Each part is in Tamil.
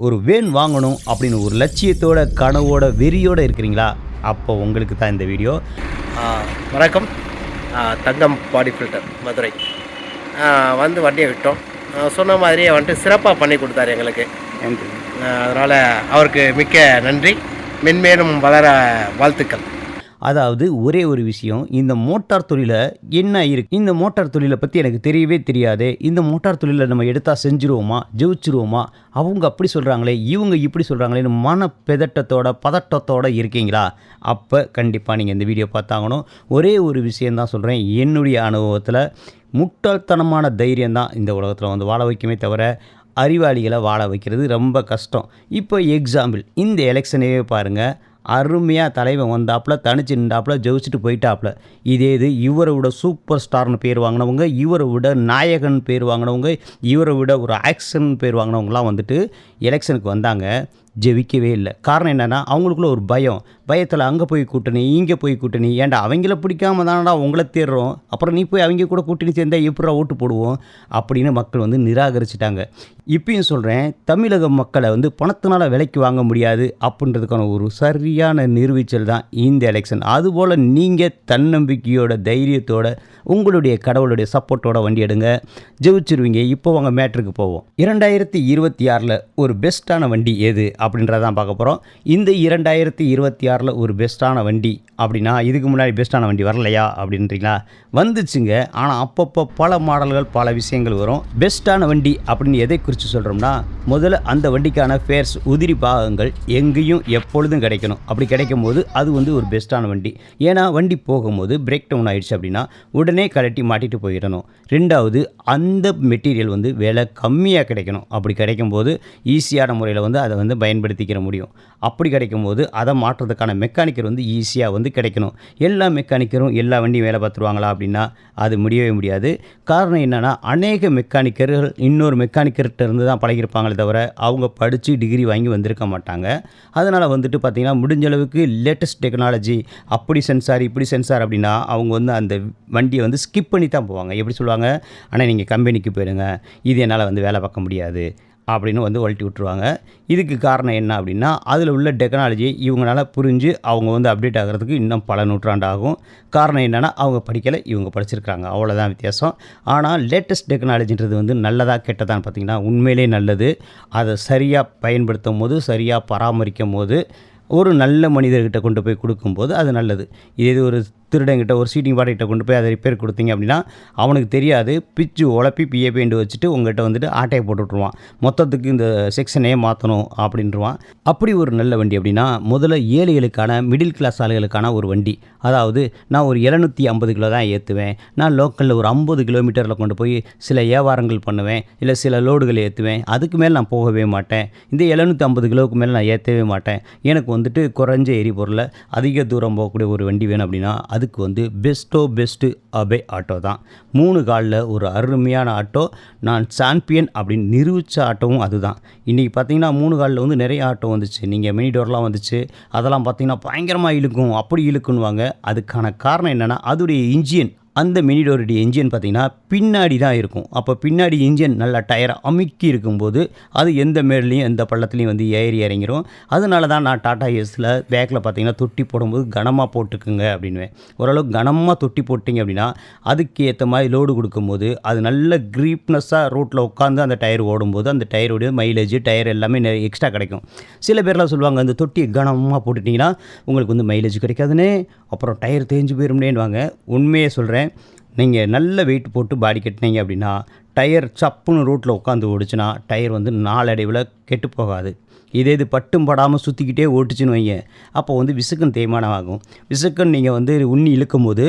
ஒரு வேன் வாங்கணும் அப்படின்னு ஒரு லட்சியத்தோட கனவோட வெறியோட இருக்கிறீங்களா? அப்போ உங்களுக்கு தான் இந்த வீடியோ. வணக்கம். தங்கம் பாடி ஃபில்டர் மதுரை வந்து வண்டியை விட்டோம். சொன்ன மாதிரியே வந்துட்டு சிறப்பாக பண்ணி கொடுத்தாரு எங்களுக்கு. அதனால் அவருக்கு மிக்க நன்றி. மென்மேலும் வளர வாழ்த்துக்கள். அதாவது ஒரே ஒரு விஷயம், இந்த மோட்டார் தொழிலை என்ன இருக்குது, இந்த மோட்டார் தொழிலை பற்றி எனக்கு தெரியவே தெரியாது, இந்த மோட்டார் தொழிலை நம்ம எடுத்தால் செஞ்சுருவோமா, ஜெயிச்சிருவோமா, அவங்க அப்படி சொல்கிறாங்களே, இவங்க இப்படி சொல்கிறாங்களேன்னு மனப்பெதட்டத்தோட பதட்டத்தோடு இருக்கீங்களா? அப்போ கண்டிப்பாக நீங்கள் இந்த வீடியோ பார்த்தாங்கணும். ஒரே ஒரு விஷயந்தான் சொல்கிறேன், என்னுடைய அனுபவத்தில் முட்டாள்தனமான தைரியம்தான் இந்த உலகத்தில் வந்து வாழ வைக்குமே தவிர அறிவாளிகளை வாழ வைக்கிறது ரொம்ப கஷ்டம். இப்போ எக்ஸாம்பிள், இந்த எலெக்ஷனையே பாருங்கள். அருமையாக தலைவன் வந்தாப்புல தனிச்சு நின்றாப்புல ஜெயிச்சுட்டு போயிட்டாப்புல. இது இவரை விட சூப்பர் ஸ்டார்னு பேர் வாங்கினவங்க, இவரை விட நாயகன் பேர் வாங்கினவங்க, இவரை விட ஒரு ஆக்ஷன் பேர் வாங்கினவங்களாம் வந்துட்டு எலெக்ஷனுக்கு வந்தாங்க, ஜெயிக்கவே இல்லை. காரணம் என்னென்னா அவங்களுக்குள்ள ஒரு பயத்தில் அங்கே போய் கூட்டணி, இங்கே போய் கூட்டணி. ஏன்டா அவங்கள பிடிக்காம தானடா உங்களை தேடுறோம், அப்புறம் நீ போய் அவங்க கூட கூட்டணி சேர்ந்தால் எப்படா ஓட்டு போடுவோம் அப்படின்னு மக்கள் வந்து நிராகரிச்சிட்டாங்க. இப்பயும் சொல்கிறேன், தமிழக மக்களை வந்து பணத்தினால் விலைக்கு வாங்க முடியாது அப்படின்றதுக்கான ஒரு சரியான நிரூபித்தல் தான் இந்த எலெக்ஷன். அதுபோல் நீங்கள் தன்னம்பிக்கையோட தைரியத்தோட உங்களுடைய கடவுளுடைய சப்போர்ட்டோட வண்டி எடுங்க, ஜெயிச்சிருவீங்க. இப்போ அவங்க மேட்ருக்கு போவோம். 2026 ஒரு பெஸ்ட்டான வண்டி எது அப்படின்றதான் பார்க்க போகிறோம். இந்த 2026 ஒரு பெஸ்ட்டான வண்டி அப்படின்னா, இதுக்கு முன்னாடி பெஸ்ட்டான வண்டி வரலையா அப்படின்றீங்களா? வந்துச்சுங்க. ஆனால் அப்பப்போ பல மாடல்கள் பல விஷயங்கள் வரும். பெஸ்ட்டான வண்டி அப்படின்னு எதை குறித்து சொல்கிறோம்னா, முதல்ல அந்த வண்டிக்கான ஃபேர்ஸ் உதிரி பாகங்கள் எங்கேயும் எப்பொழுதும் கிடைக்கணும். அப்படி கிடைக்கும் போது அது வந்து ஒரு பெஸ்ட்டான வண்டி. ஏன்னா வண்டி போகும்போது பிரேக் டவுன் ஆகிடுச்சு அப்படின்னா உடனே கழட்டி மாட்டிட்டு போயிடணும். ரெண்டாவது, அந்த மெட்டீரியல் வந்து விலை கம்மியாக கிடைக்கணும். அப்படி கிடைக்கும்போது ஈஸியான முறையில் வந்து அதை வந்து பயன்படுத்திக்கிற முடியும். அப்படி கிடைக்கும்போது அதை மாற்றுறதுக்கான மெக்கானிக்கர் வந்து ஈஸியாக வந்து கிடைக்கணும். எல்லா மெக்கானிக்கரும் எல்லா வண்டியும் வேலை பார்த்துருவாங்களா அப்படின்னா அது முடியவே முடியாது. காரணம் என்னென்னா, அநேக மெக்கானிக்கர்கள் இன்னொரு மெக்கானிக்கர்கிட்ட இருந்து தான் பழகிருப்பாங்களே தவிர அவங்க படித்து டிகிரி வாங்கி வந்திருக்க மாட்டாங்க. அதனால் வந்துட்டு பார்த்திங்கன்னா, முடிஞ்ச அளவுக்கு லேட்டஸ்ட் டெக்னாலஜி, அப்படி சென்சார் இப்படி சென்சார் அப்படின்னா அவங்க வந்து அந்த வண்டியை வந்து ஸ்கிப் பண்ணி தான் போவாங்க. எப்படி சொல்லுவாங்க, ஆனால் நீங்கள் கம்பெனிக்கு போயிடுங்க, இது என்னால் வந்து வேலை பார்க்க முடியாது அப்படின்னு வந்து ஒழட்டி விட்ருவாங்க. இதுக்கு காரணம் என்ன அப்படின்னா, அதில் உள்ள டெக்னாலஜி இவங்களால புரிஞ்சு அவங்க வந்து அப்டேட் ஆகிறதுக்கு இன்னும் பல நூற்றாண்டு ஆகும். காரணம் என்னென்னா, அவங்க படிக்கலை, இவங்க படிச்சிருக்கிறாங்க, அவ்வளோதான் வித்தியாசம். ஆனால் லேட்டஸ்ட் டெக்னாலஜின்றது வந்து நல்லதாக கெட்டதான்னு பார்த்திங்கன்னா உண்மையிலே நல்லது. அதை சரியாக பயன்படுத்தும் போது, சரியாக பராமரிக்கும் போது, ஒரு நல்ல மனிதர்கிட்ட கொண்டு போய் கொடுக்கும்போது அது நல்லது. இது ஒரு திருடங்கிட்ட, ஒரு சீட்டிங் பாட்டிகிட்ட கொண்டு போய் அதை ரிப்பேர் கொடுத்தீங்க அப்படின்னா அவனுக்கு தெரியாது, பிச்சு உழப்பி பிஏ பெயிண்ட் வச்சுட்டு உங்கள்கிட்ட வந்துட்டு ஆட்டையை போட்டு விட்ருவான். மொத்தத்துக்கு இந்த செக்ஷனே மாற்றணும் அப்படின்ட்டுருவான். அப்படி ஒரு நல்ல வண்டி அப்படின்னா முதல்ல ஏழைகளுக்கான, மிடில் கிளாஸ் ஆளுகளுக்கான ஒரு வண்டி. அதாவது நான் ஒரு 750 கிலோ தான் ஏற்றுவேன், நான் லோக்கலில் ஒரு 50 கிலோமீட்டரில் கொண்டு போய் சில வியாபாரங்கள் பண்ணுவேன், இல்லை சில லோடுகளை ஏற்றுவேன், அதுக்கு மேலே நான் போகவே மாட்டேன். இந்த 750 கிலோவுக்கு மேலே நான் ஏற்றவே மாட்டேன். எனக்கு வந்துட்டு குறைஞ்ச எரிபொருளில் அதிக தூரம் போகக்கூடிய ஒரு வண்டி வேணும் அப்படின்னா அதுக்கு வந்து பெஸ்ட்டு அபே ஆட்டோ தான். 3 காலில் ஒரு அருமையான ஆட்டோ. நான் சாம்பியன் அப்படின்னு நிரூபித்த ஆட்டோவும் அதுதான். இன்றைக்கி பார்த்திங்கன்னா 3 காலில் வந்து நிறைய ஆட்டோ வந்துச்சு. நீங்கள் மினி டோர்லாம் வந்துச்சு, அதெல்லாம் பார்த்திங்கன்னா பயங்கரமாக இழுக்கும், அப்படி இழுக்குன்னுவாங்க. அதுக்கான காரணம் என்னென்னா, அதோடைய இன்ஜின், அந்த மினி டோருடைய இன்ஜின் பார்த்திங்கன்னா பின்னாடி தான் இருக்கும். அப்போ பின்னாடி இன்ஜின் நல்லா டயரை அமுக்கி இருக்கும்போது அது எந்த மேட்லேயும் எந்த பள்ளத்துலேயும் வந்து ஏறி இறங்கிடும். அதனால தான் நான் டாடா ஏஸில் பேக்கில் பார்த்திங்கன்னா தொட்டி போடும்போது கனமாக போட்டுக்குங்க அப்படின்வேன். ஓரளவுக்கு கனமாக தொட்டி போட்டிங்க அப்படின்னா அதுக்கு ஏற்ற மாதிரி லோடு கொடுக்கும்போது அது நல்ல க்ரீப்னஸாக ரோட்டில் உட்காந்து அந்த டயர் ஓடும்போது அந்த டயருடைய மைலேஜ், டயர் எல்லாமே நிறைய எக்ஸ்ட்ரா கிடைக்கும். சில பேர்லாம் சொல்லுவாங்க, அந்த தொட்டியை கனமாக போட்டுட்டிங்கன்னா உங்களுக்கு வந்து மைலேஜ் கிடைக்காதுன்னே, அப்புறம் டயர் தேஞ்சு போயிரும்னேன்னுவாங்க. உண்மையே சொல்கிறேன், நீங்கள் நல்ல வெயிட் போட்டு பாடி கட்டினீங்க அப்படின்னா டயர் சப்புன்னு ரோட்டில் உட்காந்து ஓடிச்சுன்னா டயர் வந்து நாளடைவில் கெட்டு போகாது. இது பட்டும் படாமல் சுற்றிக்கிட்டே ஓட்டுச்சுன்னு வைங்க, அப்போ வந்து விசுக்கன் தேய்மானம் ஆகும். விசுக்கன் நீங்கள் வந்து உண்ணி இழுக்கும் போது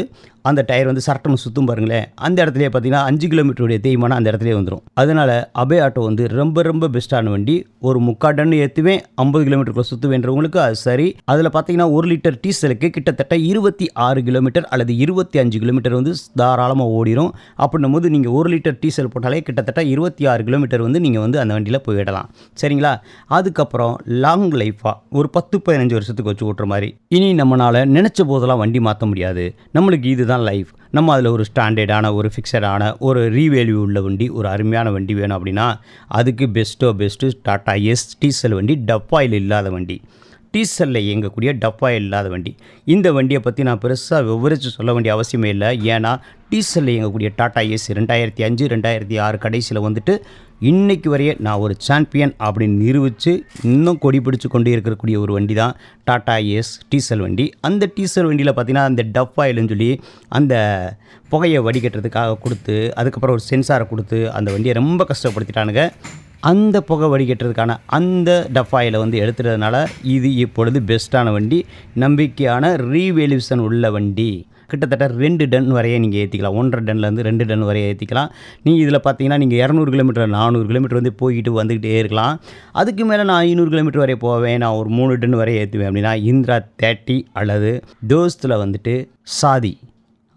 அந்த டயர் வந்து சரட்டுன்னு சுற்றும் பாருங்களேன், அந்த இடத்துலையே பார்த்தீங்கன்னா 5 கிலோமீட்டருடைய தேய்மானம் அந்த இடத்துலேயே வந்துடும். அதனால் அபே ஆட்டோ வந்து ரொம்ப பெஸ்ட்டான வண்டி. ஒரு 3/4 டன் ஏற்றுவேன், 50 கிலோமீட்டருக்குள்ள சுற்றுவேன்றவங்களுக்கு அது சரி. அதில் பார்த்தீங்கன்னா 1 லிட்டர் டீசலுக்கு கிட்டத்தட்ட 26 கிலோமீட்டர் அல்லது 25 கிலோமீட்டர் வந்து தாராளமாக ஓடிடும். அப்படின்னும் போது நீங்கள் 1 லிட்டர் டீசல் போட்டாலே கிட்டத்தட்ட 26 கிலோமீட்டர் வந்து நீங்கள் வந்து அந்த வண்டியில் போயிடலாம். சரிங்களா? அதுக்கப்புறம் லாங் லைஃபாக ஒரு 10-15 வருஷத்துக்கு வச்சு ஓட்டுற மாதிரி. இனி நம்மளால் நினச்ச போதெல்லாம் வண்டி மாற்ற முடியாது. நம்மளுக்கு இதுதான் லைஃப். நம்ம அதில் ஒரு ஸ்டாண்டர்டான ஒரு ஃபிக்ஸடான ஒரு ரீவேல்யூ உள்ள வண்டி, ஒரு அருமையான வண்டி வேணும் அப்படின்னா அதுக்கு பெஸ்ட்டு டாடா எஸ் டீசல் வண்டி, டப்பாயில் இல்லாத வண்டி, டீசலில் இயங்கக்கூடிய டப்பாயில் இல்லாத வண்டி. இந்த வண்டியை பற்றி நான் பெருசாக விவரித்து சொல்ல வேண்டிய அவசியமே இல்லை. ஏன்னா டீசலில் இயங்கக்கூடிய டாடா எஸ் 2005 2006 கடைசியில் வந்துட்டு இன்றைக்கு வரையே நான் ஒரு சாம்பியன் அப்படின்னு நிரூபித்து இன்னும் கொடி பிடிச்சு கொண்டு இருக்கக்கூடிய ஒரு வண்டி தான் டாடா எஸ் டீசல் வண்டி. அந்த டீசல் வண்டியில் பார்த்திங்கன்னா அந்த டப்பாயில்னு சொல்லி அந்த புகையை வடிகட்டுறதுக்காக கொடுத்து, அதுக்கப்புறம் ஒரு சென்சாரை கொடுத்து அந்த வண்டியை ரொம்ப கஷ்டப்படுத்திட்டானுங்க. அந்த புகை வடிகட்டுறதுக்கான அந்த டப்பாயில் வந்து எடுத்துகிறதுனால இது இப்பொழுது பெஸ்ட்டான வண்டி, நம்பிக்கையான ரீவேல்யூஷன் உள்ள வண்டி. கிட்டத்தட்ட 2 டன் வரையே நீங்கள் ஏற்றிக்கலாம். 1.5 டன்லேருந்து 2 டன் வரையே ஏற்றிக்கலாம். நீங்கள் இதில் பார்த்தீங்கன்னா நீங்கள் 200 கிலோமீட்டர் 400 கிலோமீட்டர் வந்து போய்கிட்டு வந்துக்கிட்டே இருக்கலாம். அதுக்கு மேலே நான் 500 கிலோமீட்டர் வரைய போவேன், நான் ஒரு 3 டன் வரைய ஏற்றுவேன் அப்படின்னா இந்திரா 30 அல்லது தோஸ்தில் வந்துட்டு சாதி.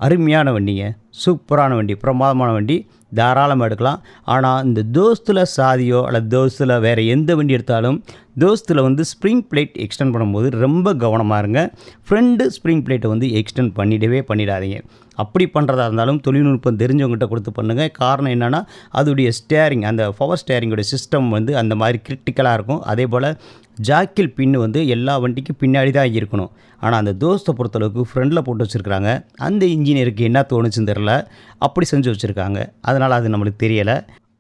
அருமையான வண்டிங்க, சூப்பரான வண்டி, பிரமாதமான வண்டி, தாராளமாக எடுக்கலாம். ஆனால் இந்த தோஸ்தில் சாதியோ அல்லது தோஸ்தில் வேறு எந்த வண்டி எடுத்தாலும் தோஸ்தில் வந்து ஸ்ப்ரிங் பிளேட் எக்ஸ்டெண்ட் பண்ணும்போது ரொம்ப கவனமாக இருங்க. ஃப்ரண்ட் ஸ்ப்ரிங் பிளேட்டை வந்து எக்ஸ்டெண்ட் பண்ணிடாதீங்க. அப்படி பண்ணுறதா இருந்தாலும் தொழில்நுட்பம் தெரிஞ்சவங்ககிட்ட கொடுத்து பண்ணுங்கள். காரணம் என்னென்னா அதோடைய ஸ்டேரிங், அந்த பவர் ஸ்டேரிங்கோட சிஸ்டம் வந்து அந்த மாதிரி கிரிட்டிக்கலாக இருக்கும். அதே போல் ஜாக்கில் பின்னு வந்து எல்லா வண்டிக்கும் பின்னாடி தான் இருக்கணும். ஆனால் அந்த தோஸ்தை பொறுத்தளவுக்கு ஃப்ரண்டில் போட்டு வச்சுருக்காங்க. அந்த இன்ஜினியருக்கு என்ன தோணுச்சுன்னு தெரில, அப்படி செஞ்சு வச்சுருக்காங்க. அதனால் அது நம்மளுக்கு தெரியலை.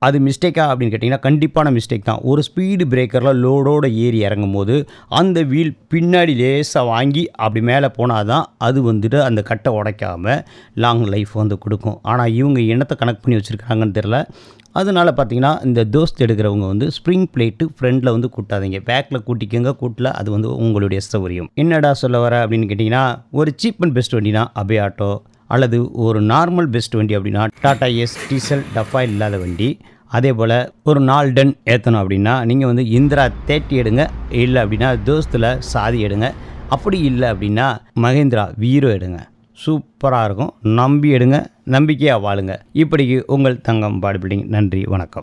அது மிஸ்டேக்கா அப்படின்னு கேட்டிங்கன்னா கண்டிப்பான மிஸ்டேக் தான். ஒரு ஸ்பீடு பிரேக்கரில் லோடோடு ஏறி இறங்கும் போது அந்த வீல் பின்னாடி லேசாக வாங்கி அப்படி மேலே போனால் தான் அது வந்துட்டு அந்த கட்டை உடைக்காமல் லாங் லைஃப் வந்து கொடுக்கும். ஆனால் இவங்க என்னத்தை கனெக்ட் பண்ணி வச்சுருக்காங்கன்னு தெரில. அதனால் பார்த்திங்கன்னா இந்த தோஸ்த் எடுக்கிறவங்க வந்து ஸ்ப்ரிங் பிளேட்டு ஃப்ரண்டில் வந்து கூட்டாதீங்க, பேக்கில் கூட்டிக்கோங்க. கூட்டல அது வந்து உங்களுடைய சௌகரியம். என்னடா சொல்ல வர அப்படின்னு கேட்டிங்கன்னா, ஒரு சீப் அண்ட் பெஸ்ட் வண்டினா அபே ஆட்டோ, அல்லது ஒரு நார்மல் பெஸ்ட் வண்டி அப்படின்னா டாடா எஸ் டீசல் டப்பாயில் இல்லாத வண்டி. அதே போல் ஒரு 4 டன் ஏற்றணும் அப்படின்னா நீங்கள் வந்து இந்திரா 30 எடுங்க, இல்லை அப்படின்னா தோஸ்தில் சாதி எடுங்க. அப்படி இல்லை அப்படின்னா மகேந்திரா வீரோ எடுங்க, சூப்பராக இருக்கும். நம்பி எடுங்க, நம்பிக்கையாக வாழுங்க. இப்படிக்கு உங்கள் தங்கம் பாடி பில்டிங். நன்றி, வணக்கம்.